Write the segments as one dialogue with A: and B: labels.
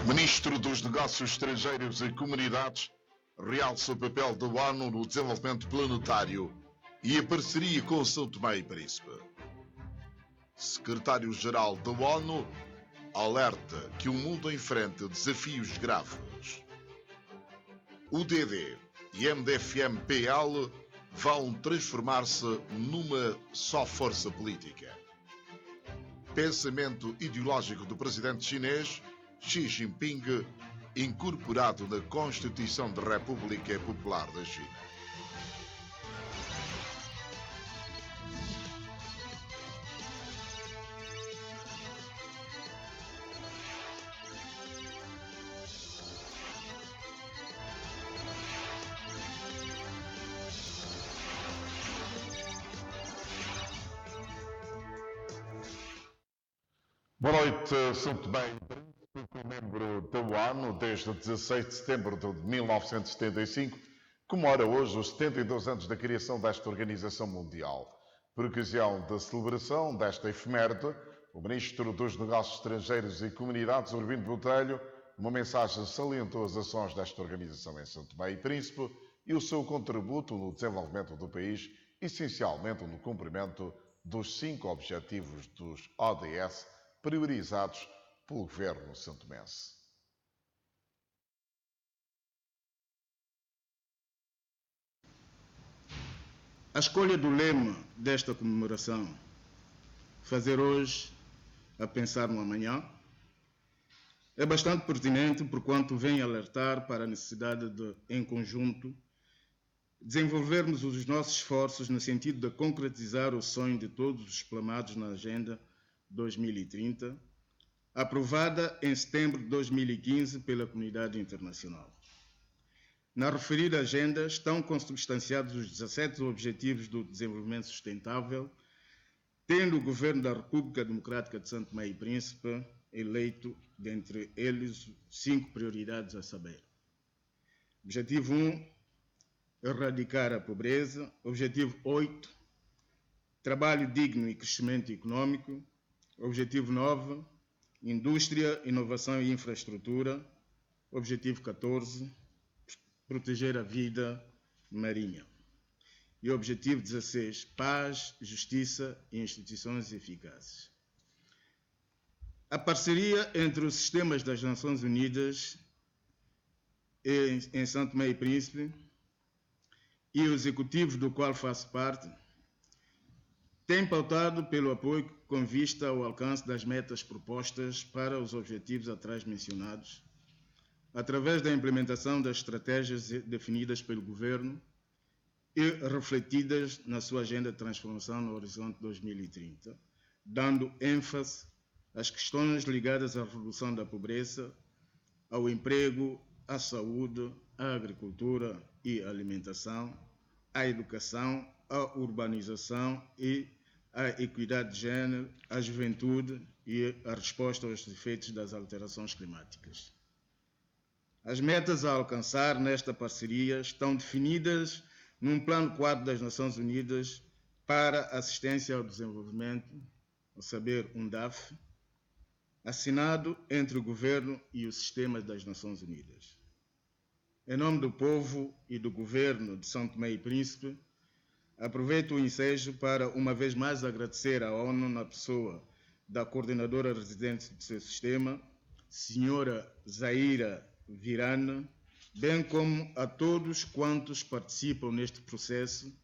A: Ministro dos Negócios Estrangeiros e Comunidades realça o papel da ONU no desenvolvimento planetário e a parceria com São Tomé e Príncipe. Secretário-Geral da ONU alerta que o mundo enfrenta desafios graves. O DD e MDFM-PL vão transformar-se numa só força política. Pensamento ideológico do presidente chinês Xi Jinping incorporado na Constituição da República Popular da China. Boa noite, São Tomé e Príncipe, como membro da ONU desde 16 de setembro de 1975, comemora hoje os 72 anos da criação desta organização mundial. Por ocasião da celebração desta efeméride, o Ministro dos Negócios Estrangeiros e Comunidades, Urbino Botelho, numa mensagem salientou as ações desta organização em São Tomé e Príncipe e o seu contributo no desenvolvimento do país, essencialmente no cumprimento dos 5 objetivos dos ODS, priorizados pelo governo santomense.
B: A escolha do lema desta comemoração, fazer hoje a pensar no amanhã, é bastante pertinente porquanto vem alertar para a necessidade de, em conjunto, desenvolvermos os nossos esforços no sentido de concretizar o sonho de todos os plasmados na Agenda 2030, aprovada em setembro de 2015 pela comunidade internacional. Na referida agenda estão consubstanciados os 17 Objetivos do Desenvolvimento Sustentável, tendo o Governo da República Democrática de São Tomé e Príncipe eleito, dentre eles, 5 prioridades a saber. Objetivo 1, erradicar a pobreza. Objetivo 8, trabalho digno e crescimento econômico. Objetivo 9, indústria, inovação e infraestrutura. Objetivo 14, proteger a vida marinha. E objetivo 16, paz, justiça e instituições eficazes. A parceria entre os sistemas das Nações Unidas em São Tomé e Príncipe e os executivos do qual faço parte tem pautado pelo apoio com vista ao alcance das metas propostas para os objetivos atrás mencionados, através da implementação das estratégias definidas pelo Governo e refletidas na sua Agenda de Transformação no Horizonte 2030, dando ênfase às questões ligadas à redução da pobreza, ao emprego, à saúde, à agricultura e alimentação, à educação, à urbanização e à equidade de género, à juventude e à resposta aos efeitos das alterações climáticas. As metas a alcançar nesta parceria estão definidas num Plano Quadro das Nações Unidas para Assistência ao Desenvolvimento, a saber, UNDAF, assinado entre o Governo e o Sistema das Nações Unidas. Em nome do povo e do Governo de São Tomé e Príncipe, aproveito o ensejo para, uma vez mais, agradecer à ONU na pessoa da coordenadora residente do seu sistema, Senhora Zaira Virane, bem como a todos quantos participam neste processo,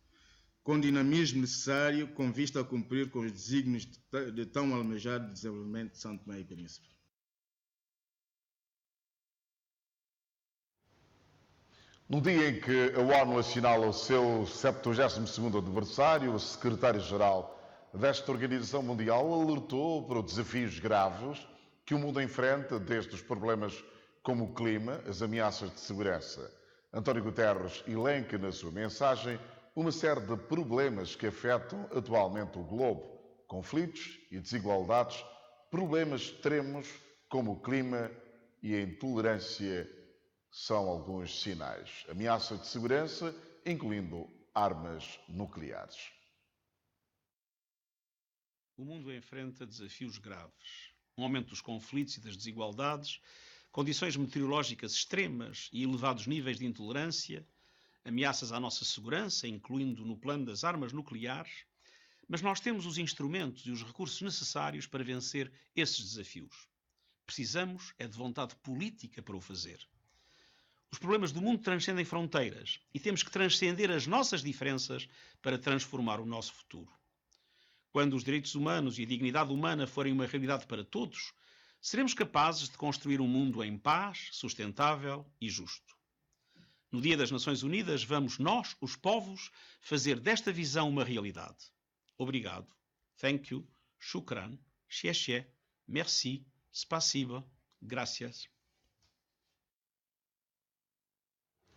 B: com dinamismo necessário com vista a cumprir com os desígnios de tão almejado desenvolvimento de São Tomé e Príncipe.
A: No dia em que a ONU assinala o seu 72º aniversário, o secretário-geral desta Organização Mundial alertou para os desafios graves que o mundo enfrenta, desde os problemas como o clima, as ameaças de segurança. António Guterres elenca na sua mensagem uma série de problemas que afetam atualmente o globo, conflitos e desigualdades, problemas extremos como o clima e a intolerância são alguns sinais. Ameaça de segurança, incluindo armas nucleares.
C: O mundo enfrenta desafios graves. Um aumento dos conflitos e das desigualdades, condições meteorológicas extremas e elevados níveis de intolerância, ameaças à nossa segurança, incluindo no plano das armas nucleares, mas nós temos os instrumentos e os recursos necessários para vencer esses desafios. Precisamos é de vontade política para o fazer. Os problemas do mundo transcendem fronteiras e temos que transcender as nossas diferenças para transformar o nosso futuro. Quando os direitos humanos e a dignidade humana forem uma realidade para todos, seremos capazes de construir um mundo em paz, sustentável e justo. No Dia das Nações Unidas, vamos nós, os povos, fazer desta visão uma realidade. Obrigado, thank you, shukran, xie, merci, spasiba, gracias.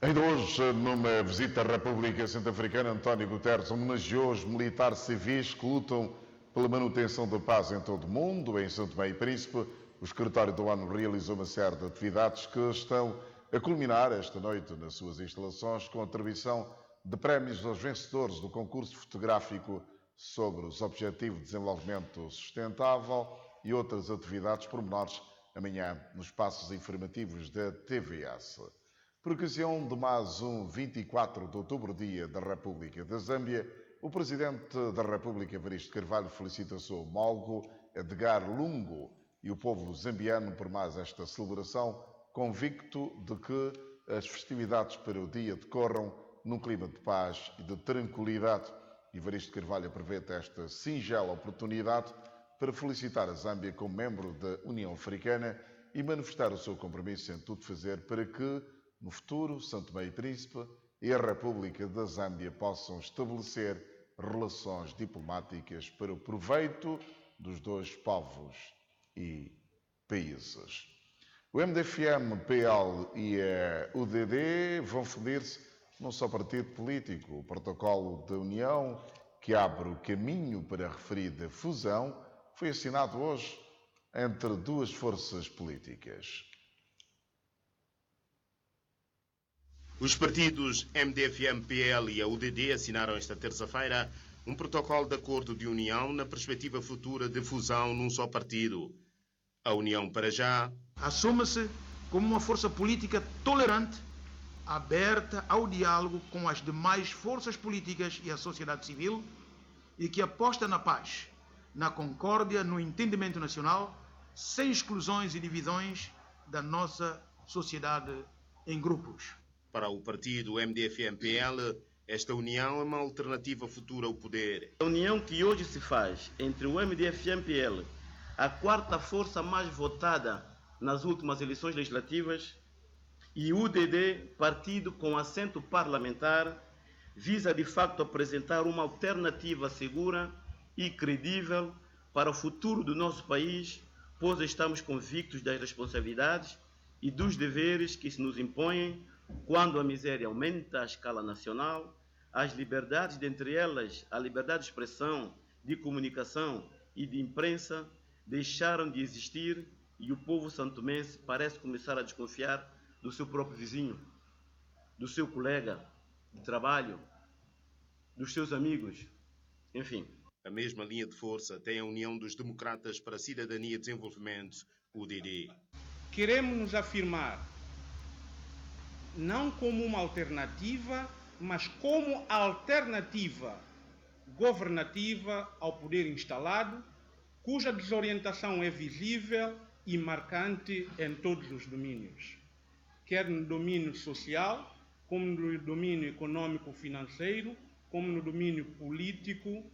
A: Ainda hoje, numa visita à República Centro-Africana, António Guterres homenageou os militares civis que lutam pela manutenção da paz em todo o mundo. Em São Tomé e Príncipe, o secretário da ONU realizou uma série de atividades que estão a culminar esta noite nas suas instalações com a atribuição de prémios aos vencedores do concurso fotográfico sobre os Objetivos de Desenvolvimento Sustentável e outras atividades pormenores amanhã nos espaços informativos da TVS. Por ocasião de mais um 24 de outubro, Dia da República da Zâmbia, o Presidente da República, Evaristo Carvalho, felicita o seu homólogo, Edgar Lungu, e o povo zambiano por mais esta celebração, convicto de que as festividades para o dia decorram num clima de paz e de tranquilidade. Evaristo Carvalho aproveita esta singela oportunidade para felicitar a Zâmbia como membro da União Africana e manifestar o seu compromisso em tudo fazer para que, no futuro, São Tomé e Príncipe e a República da Zâmbia possam estabelecer relações diplomáticas para o proveito dos dois povos e países. O MDFM, PL e a UDD vão fundir-se num só partido político. O protocolo da União, que abre o caminho para a referida fusão, foi assinado hoje entre duas forças políticas.
D: Os partidos MDFM-PL e a UDD assinaram esta terça-feira um protocolo de acordo de união na perspectiva futura de fusão num só partido. A União, para já,
E: assume-se como uma força política tolerante, aberta ao diálogo com as demais forças políticas e a sociedade civil e que aposta na paz, na concórdia, no entendimento nacional, sem exclusões e divisões da nossa sociedade em grupos.
D: Para o partido MDFM-PL, esta união é uma alternativa futura ao poder.
F: A união que hoje se faz entre o MDFM-PL, a quarta força mais votada nas últimas eleições legislativas, e o UDD, partido com assento parlamentar, visa de facto apresentar uma alternativa segura e credível para o futuro do nosso país, pois estamos convictos das responsabilidades e dos deveres que se nos impõem quando a miséria aumenta à escala nacional, as liberdades, dentre elas a liberdade de expressão, de comunicação e de imprensa, deixaram de existir e o povo santomense parece começar a desconfiar do seu próprio vizinho, do seu colega de trabalho, dos seus amigos, enfim.
D: A mesma linha de força tem a União dos Democratas para a Cidadania e Desenvolvimento, UDD.
G: Queremos nos afirmar não como uma alternativa, mas como alternativa governativa ao poder instalado, cuja desorientação é visível e marcante em todos os domínios, quer no domínio social, como no domínio econômico-financeiro, como no domínio político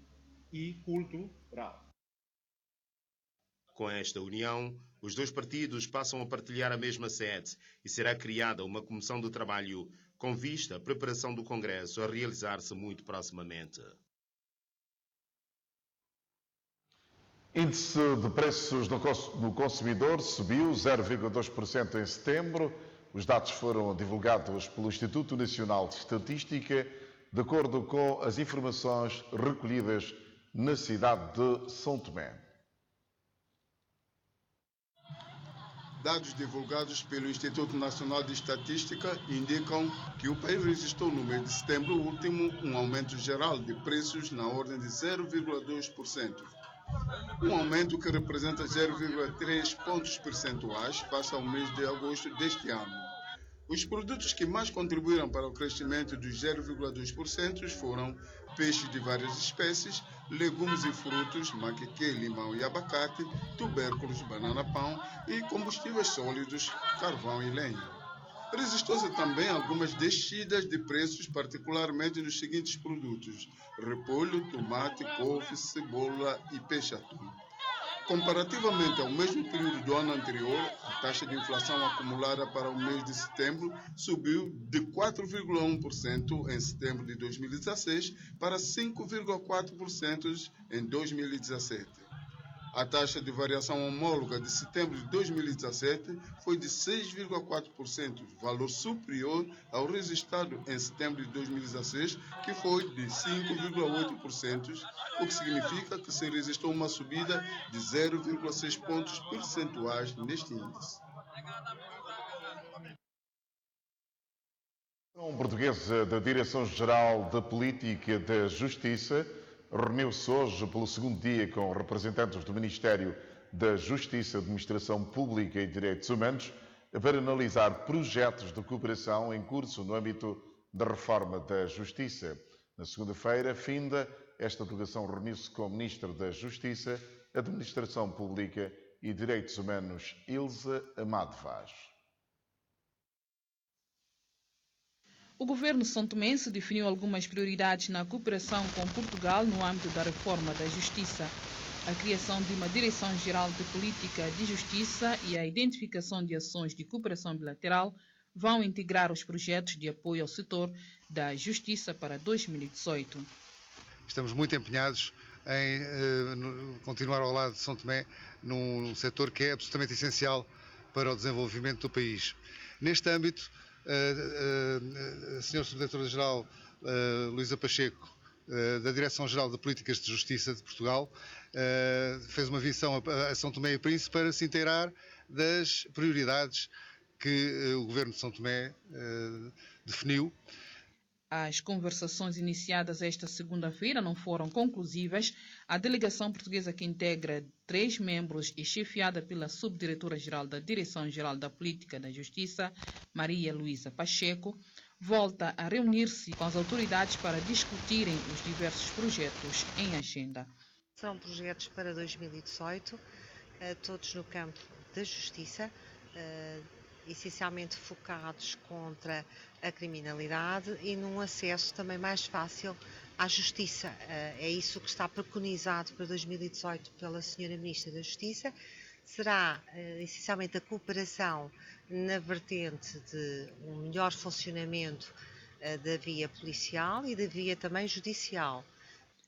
G: e cultural.
D: Com esta união, os dois partidos passam a partilhar a mesma sede e será criada uma comissão de trabalho com vista à preparação do Congresso a realizar-se muito proximamente.
A: Índice de preços no consumidor subiu 0,2% em setembro. Os dados foram divulgados pelo Instituto Nacional de Estatística, de acordo com as informações recolhidas na cidade de São Tomé.
H: Dados divulgados pelo Instituto Nacional de Estatística indicam que o país registrou no mês de setembro último um aumento geral de preços na ordem de 0,2%, um aumento que representa 0,3 pontos percentuais face ao mês de agosto deste ano. Os produtos que mais contribuíram para o crescimento dos 0,2% foram peixes de várias espécies, legumes e frutos, maqueque, limão e abacate, tubérculos, banana-pão e combustíveis sólidos, carvão e lenha. Resistou-se também algumas descidas de preços, particularmente nos seguintes produtos: repolho, tomate, couve, cebola e peixe-atum. Comparativamente ao mesmo período do ano anterior, a taxa de inflação acumulada para o mês de setembro subiu de 4,1% em setembro de 2016 para 5,4% em 2017. A taxa de variação homóloga de setembro de 2017 foi de 6,4%, valor superior ao registrado em setembro de 2016, que foi de 5,8%, o que significa que se registrou uma subida de 0,6 pontos percentuais neste índice.
A: A portuguesa da Direção-Geral da Política da Justiça reuniu-se hoje pelo segundo dia com representantes do Ministério da Justiça, Administração Pública e Direitos Humanos para analisar projetos de cooperação em curso no âmbito da reforma da Justiça. Na segunda-feira, finda, esta delegação reuniu-se com o Ministro da Justiça, Administração Pública e Direitos Humanos, Ilse Amado Vaz.
I: O governo santomense definiu algumas prioridades na cooperação com Portugal no âmbito da reforma da justiça. A criação de uma Direção-Geral de Política de Justiça e a identificação de ações de cooperação bilateral vão integrar os projetos de apoio ao setor da justiça para 2018.
J: Estamos muito empenhados em continuar ao lado de São Tomé num setor que é absolutamente essencial para o desenvolvimento do país. Neste âmbito, a Sra. Subdiretora-Geral Luísa Pacheco, da Direção-Geral de Políticas de Justiça de Portugal, fez uma visita a São Tomé e Príncipe para se inteirar das prioridades que o Governo de São Tomé definiu.
I: As conversações iniciadas esta segunda-feira não foram conclusivas. A delegação portuguesa, que integra 3 membros e chefiada pela Subdiretora-Geral da Direção-Geral da Política da Justiça, Maria Luísa Pacheco, volta a reunir-se com as autoridades para discutirem os diversos projetos em agenda.
K: São projetos para 2018, todos no campo da justiça, essencialmente focados contra a criminalidade e num acesso também mais fácil à justiça. É isso que está preconizado para 2018 pela Sra. Ministra da Justiça. Será essencialmente a cooperação na vertente de um melhor funcionamento da via policial e da via também judicial.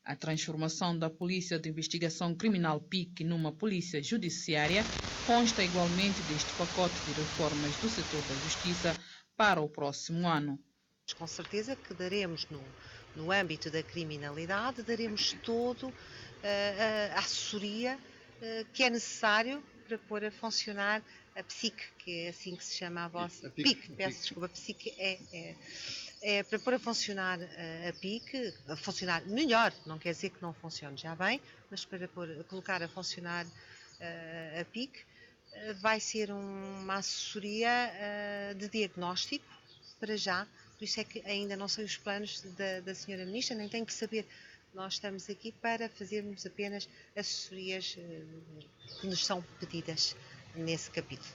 I: A transformação da Polícia de Investigação Criminal PIC numa polícia judiciária consta igualmente deste pacote de reformas do setor da justiça para o próximo ano.
K: Com certeza que daremos no âmbito da criminalidade, daremos todo a assessoria que é necessário para pôr a funcionar a PSIC, que é assim que se chama a vossa... PIC, peço desculpa, a PSIC é para pôr a funcionar a PIC, a funcionar melhor, não quer dizer que não funcione já bem, mas para colocar a funcionar a PIC, vai ser uma assessoria de diagnóstico, para já, por isso é que ainda não sei os planos da Sra. Ministra, nem tenho que saber. Nós estamos aqui para fazermos apenas assessorias que nos são pedidas nesse capítulo.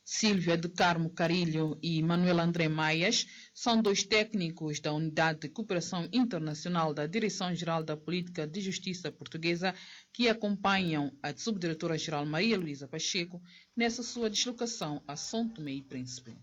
I: Sílvia de Carmo Carilho e Manuel André Maias são 2 técnicos da Unidade de Cooperação Internacional da Direção-Geral da Política de Justiça Portuguesa que acompanham a Subdiretora-Geral Maria Luísa Pacheco nessa sua deslocação a São Tomé e Príncipe.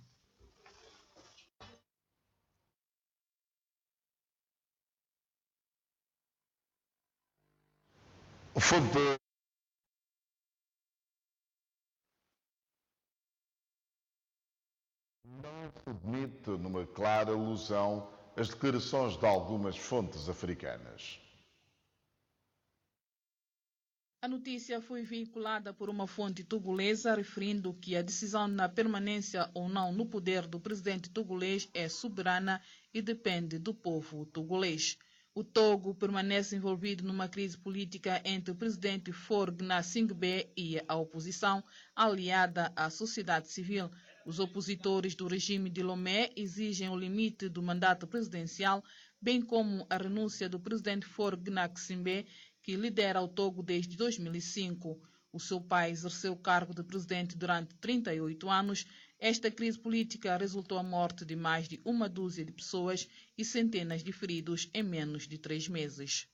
A: Não se admite, numa clara alusão, as declarações de algumas fontes africanas.
I: A notícia foi veiculada por uma fonte togolesa referindo que a decisão na permanência ou não no poder do presidente togolês é soberana e depende do povo togolês. O Togo permanece envolvido numa crise política entre o presidente Faure Gnassingbe e a oposição, aliada à sociedade civil. Os opositores do regime de Lomé exigem o limite do mandato presidencial, bem como a renúncia do presidente Faure Gnassingbe, que lidera o Togo desde 2005. O seu pai exerceu o cargo de presidente durante 38 anos. Esta crise política resultou a morte de mais de uma dúzia de pessoas e centenas de feridos em menos de 3 meses.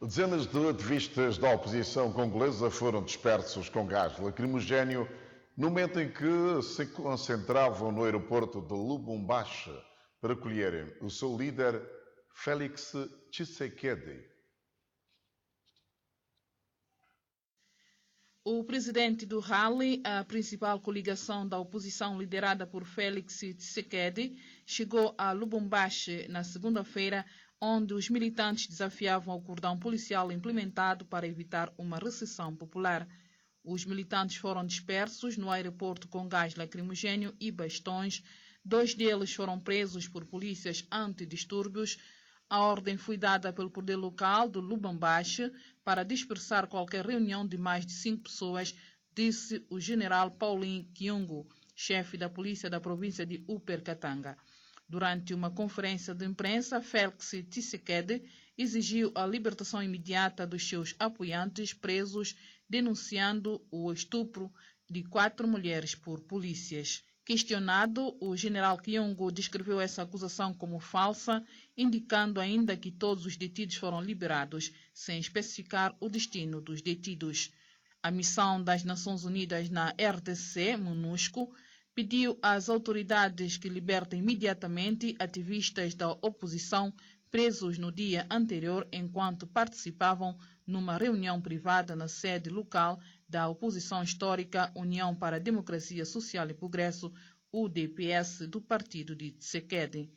A: Dezenas de ativistas da oposição congolesa foram dispersos com gás lacrimogéneo no momento em que se concentravam no aeroporto de Lubumbashi para acolherem o seu líder Félix Tshisekedi.
I: O presidente do Rally, a principal coligação da oposição liderada por Félix Tshisekedi, chegou a Lubumbashi na segunda-feira, onde os militantes desafiavam o cordão policial implementado para evitar uma recessão popular. Os militantes foram dispersos no aeroporto com gás lacrimogéneo e bastões. 2 deles foram presos por polícias antidistúrbios. A ordem foi dada pelo poder local de Lubumbashi para dispersar qualquer reunião de mais de 5 pessoas, disse o general Pauline Kyungu, chefe da polícia da província de Upper Katanga. Durante uma conferência de imprensa, Félix Tshisekedi exigiu a libertação imediata dos seus apoiantes presos, denunciando o estupro de 4 mulheres por polícias. Questionado, o general Kyungu descreveu essa acusação como falsa, indicando ainda que todos os detidos foram liberados, sem especificar o destino dos detidos. A missão das Nações Unidas na RDC, MONUSCO, pediu às autoridades que libertem imediatamente ativistas da oposição presos no dia anterior enquanto participavam numa reunião privada na sede local da oposição histórica União para a Democracia Social e Progresso, UDPS, do partido de Tshisekedi.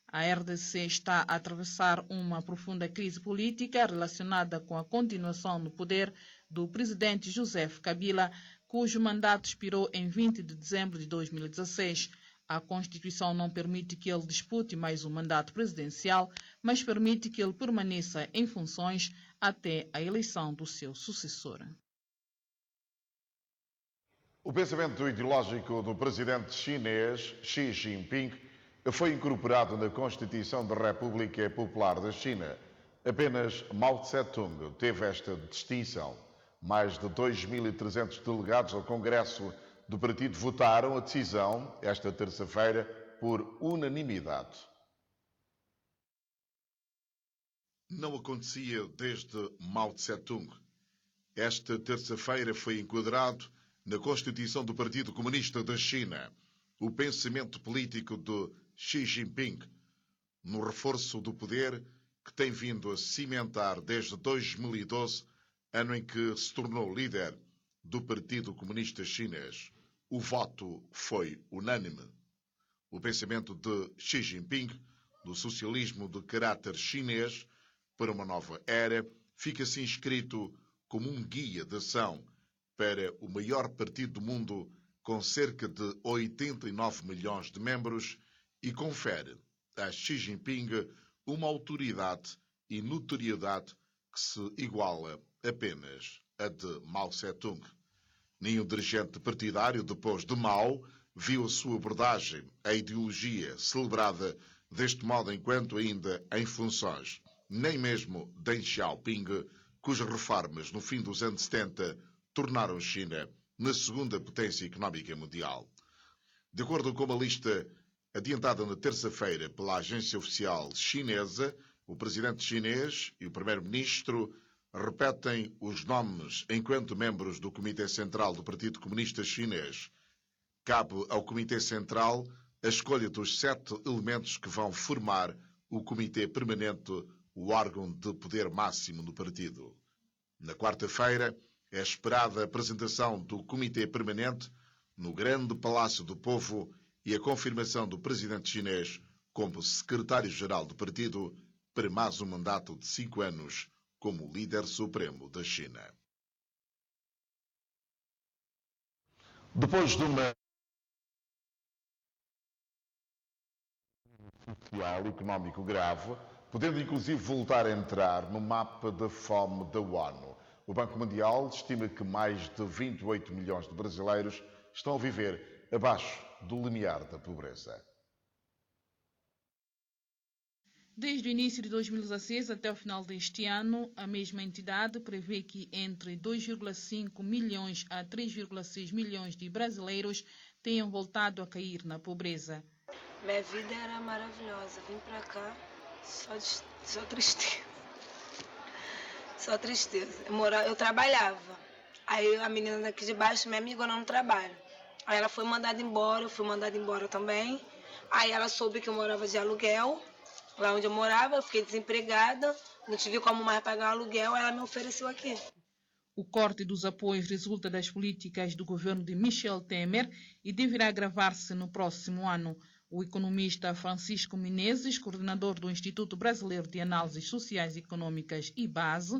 I: A RDC está a atravessar uma profunda crise política relacionada com a continuação no poder do presidente Joseph Kabila, cujo mandato expirou em 20 de dezembro de 2016. A Constituição não permite que ele dispute mais um mandato presidencial, mas permite que ele permaneça em funções até a eleição do seu sucessor.
A: O pensamento ideológico do presidente chinês Xi Jinping foi incorporado na Constituição da República Popular da China. Apenas Mao Tse-tung teve esta distinção. Mais de 2.300 delegados ao Congresso do partido votaram a decisão, esta terça-feira, por unanimidade. Não acontecia desde Mao Tse-tung. Esta terça-feira foi enquadrado na Constituição do Partido Comunista da China o pensamento político de Xi Jinping, no reforço do poder que tem vindo a cimentar desde 2012, ano em que se tornou líder do Partido Comunista Chinês. O voto foi unânime. O pensamento de Xi Jinping, do socialismo de caráter chinês para uma nova era, fica-se inscrito como um guia de ação para o maior partido do mundo, com cerca de 89 milhões de membros, e confere a Xi Jinping uma autoridade e notoriedade que se iguala apenas a de Mao Tse-tung. Nenhum dirigente partidário, depois de Mao, viu a sua abordagem, a ideologia celebrada deste modo enquanto ainda em funções, nem mesmo Deng Xiaoping, cujas reformas no fim dos anos 70 tornaram China na segunda potência económica mundial. De acordo com uma lista adiantada na terça-feira pela agência oficial chinesa, o presidente chinês e o primeiro-ministro repetem os nomes enquanto membros do Comitê Central do Partido Comunista Chinês. Cabe ao Comitê Central a escolha dos 7 elementos que vão formar o Comitê Permanente, o órgão de poder máximo no partido. Na quarta-feira, é esperada a apresentação do Comitê Permanente no Grande Palácio do Povo e a confirmação do presidente chinês como secretário-geral do partido para mais um mandato de 5 anos como líder supremo da China. Depois de uma social e económico grave, podendo inclusive voltar a entrar no mapa da fome da ONU. O Banco Mundial estima que mais de 28 milhões de brasileiros estão a viver abaixo do limiar da pobreza.
I: Desde o início de 2016 até o final deste ano, a mesma entidade prevê que entre 2,5 milhões a 3,6 milhões de brasileiros tenham voltado a cair na pobreza.
L: Minha vida era maravilhosa. Vim pra cá, só tristeza. Só tristeza. Eu trabalhava. Aí a menina daqui de baixo, minha amiga, não trabalha. Aí ela foi mandada embora, eu fui mandada embora também. Aí ela soube que eu morava de aluguel. Lá onde eu morava, eu fiquei desempregada, não tive como mais pagar o aluguel, ela me ofereceu aqui.
I: O corte dos apoios resulta das políticas do governo de Michel Temer e deverá agravar-se no próximo ano. O economista Francisco Menezes, coordenador do Instituto Brasileiro de Análises Sociais e Econômicas, IBASE,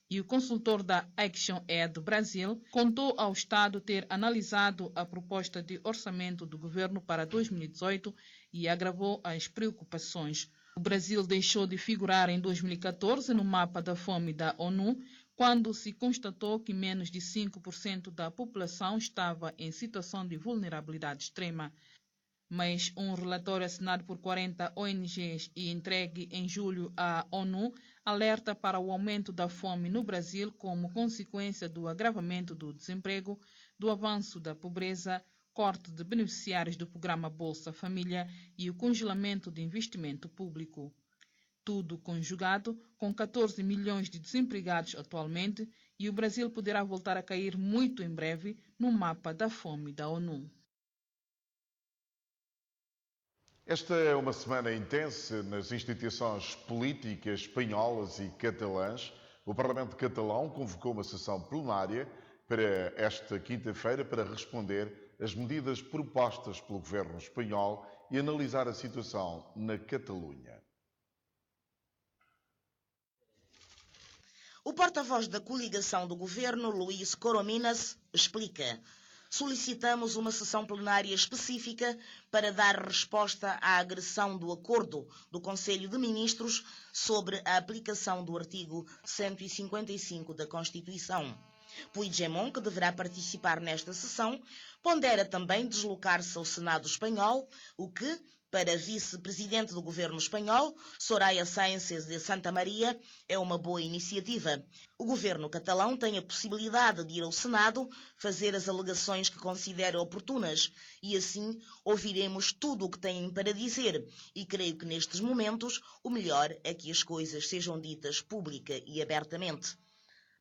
I: e o consultor da Action Aid Brasil, contou ao Estado ter analisado a proposta de orçamento do governo para 2018 e agravou as preocupações. O Brasil deixou de figurar em 2014 no mapa da fome da ONU, quando se constatou que menos de 5% da população estava em situação de vulnerabilidade extrema. Mas um relatório assinado por 40 ONGs e entregue em julho à ONU alerta para o aumento da fome no Brasil como consequência do agravamento do desemprego, do avanço da pobreza, corte de beneficiários do programa Bolsa Família e o congelamento de investimento público. Tudo conjugado com 14 milhões de desempregados atualmente, e o Brasil poderá voltar a cair muito em breve no mapa da fome da ONU.
A: Esta é uma semana intensa nas instituições políticas espanholas e catalãs. O Parlamento catalão convocou uma sessão plenária para esta quinta-feira para responder às medidas propostas pelo governo espanhol e analisar a situação na Catalunha.
M: O porta-voz da coligação do governo, Luís Corominas, explica: solicitamos uma sessão plenária específica para dar resposta à agressão do acordo do Conselho de Ministros sobre a aplicação do artigo 155 da Constituição. Puigdemont, que deverá participar nesta sessão, pondera também deslocar-se ao Senado espanhol, o que, para a vice-presidente do governo espanhol, Soraya Sáenz de Santa Maria, é uma boa iniciativa. O governo catalão tem a possibilidade de ir ao Senado fazer as alegações que considera oportunas e assim ouviremos tudo o que têm para dizer, e creio que nestes momentos o melhor é que as coisas sejam ditas pública e abertamente.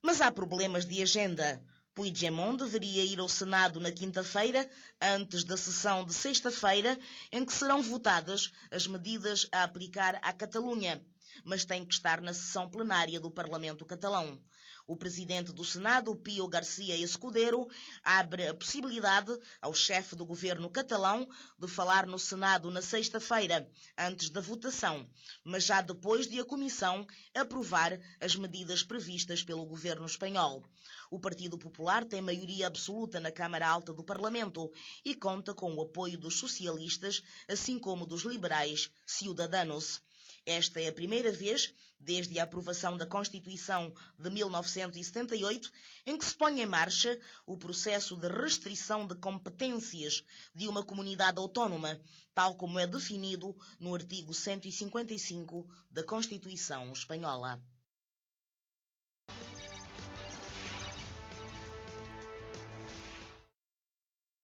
M: Mas há problemas de agenda. Puigdemont deveria ir ao Senado na quinta-feira, antes da sessão de sexta-feira, em que serão votadas as medidas a aplicar à Catalunha, mas tem que estar na sessão plenária do Parlamento catalão. O presidente do Senado, Pío García Escudero, abre a possibilidade ao chefe do governo catalão de falar no Senado na sexta-feira, antes da votação, mas já depois de a Comissão aprovar as medidas previstas pelo governo espanhol. O Partido Popular tem maioria absoluta na Câmara Alta do Parlamento e conta com o apoio dos socialistas, assim como dos liberais Ciudadanos. Esta é a primeira vez, desde a aprovação da Constituição de 1978, em que se põe em marcha o processo de restrição de competências de uma comunidade autónoma, tal como é definido no artigo 155 da Constituição espanhola.